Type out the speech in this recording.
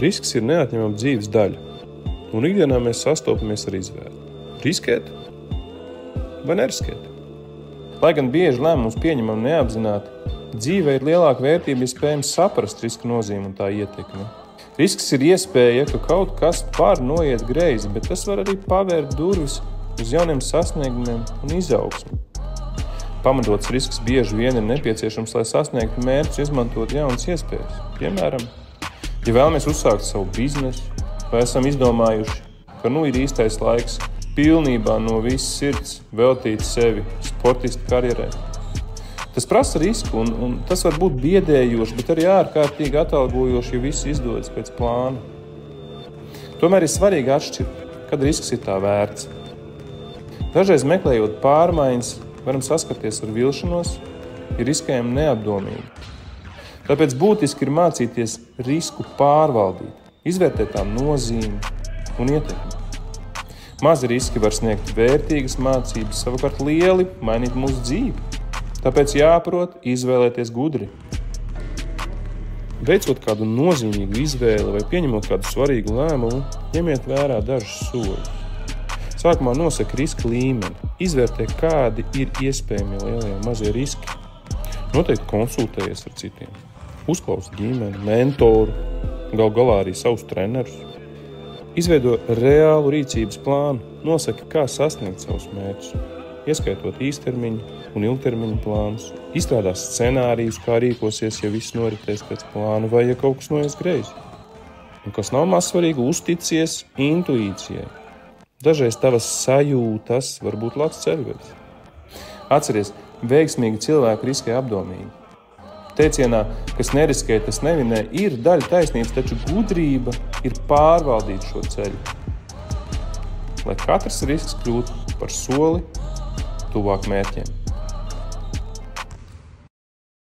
Risks ir neatņemama dzīves daļa, un ikdienā mēs sastopamies ar izvēli. Riskēt vai neriskēt? Lai gan bieži lēmumus pieņemam neapzināti, dzīvē ir lielāka vērtība iespējams saprast riska nozīmi un tā ietekmi. Risks ir iespēja, ka kaut kas var noiet greizi, bet tas var arī pavērt durvis uz jauniem sasniegumiem un izaugsmi. Pamatots risks bieži vien ir nepieciešams, lai sasniegtu mērķus, izmantot jaunas iespējas. Piemēram, ja vēlamies uzsākt savu biznesu, vai esam izdomājuši, ka ir īstais laiks pilnībā no visas sirds veltīt sevi sportistu karjerai. Tas prasa risku, un tas var būt biedējoši, bet arī ārkārtīgi atalgojoši, ja viss izdodas pēc plāna. Tomēr ir svarīgi atšķirt, kad risks ir tā vērts. Dažreiz meklējot pārmaiņas, varam saskarties ar vilšanos, ja riskējam neapdomīgi. Tāpēc būtiski ir mācīties risku pārvaldīt, izvērtēt tā nozīmi un ietekmi. Mazi riski var sniegt vērtīgas mācības, savukārt lieli mainīt mūsu dzīvi. Tāpēc jāprot izvēlēties gudri. Veicot kādu nozīmīgu izvēli vai pieņemot kādu svarīgu lēmumu, ņemiet vērā dažus soļus. Sākumā nosaka riska līmeni, izvērtē, kādi ir iespējami lielie un mazie riski. Noteikti konsultējies ar citiem. Uzklaus ģimeni, mentoru, gal galā arī savus trenerus. Izveido reālu rīcības plānu, nosaka, kā sasniegt savus mērķus, ieskaitot īstermiņu un ilgtermiņu plānus. Izstrādā scenārijus, kā rīkosies, ja viss noritēs pēc plāna vai ja kaut kas noies greizi. Un kas nav maz svarīgi, uzticies intuīcijai. Dažreiz tavas sajūtas var būt labs ceļvedis. Atceries, veiksmīgi cilvēki riskē apdomīgi. Teicienā, kas neriskē, tas nevinē, ir daļa taisnības, taču gudrība ir pārvaldīt šo ceļu. Lai katrs risks kļūtu par soli tuvāk mērķiem.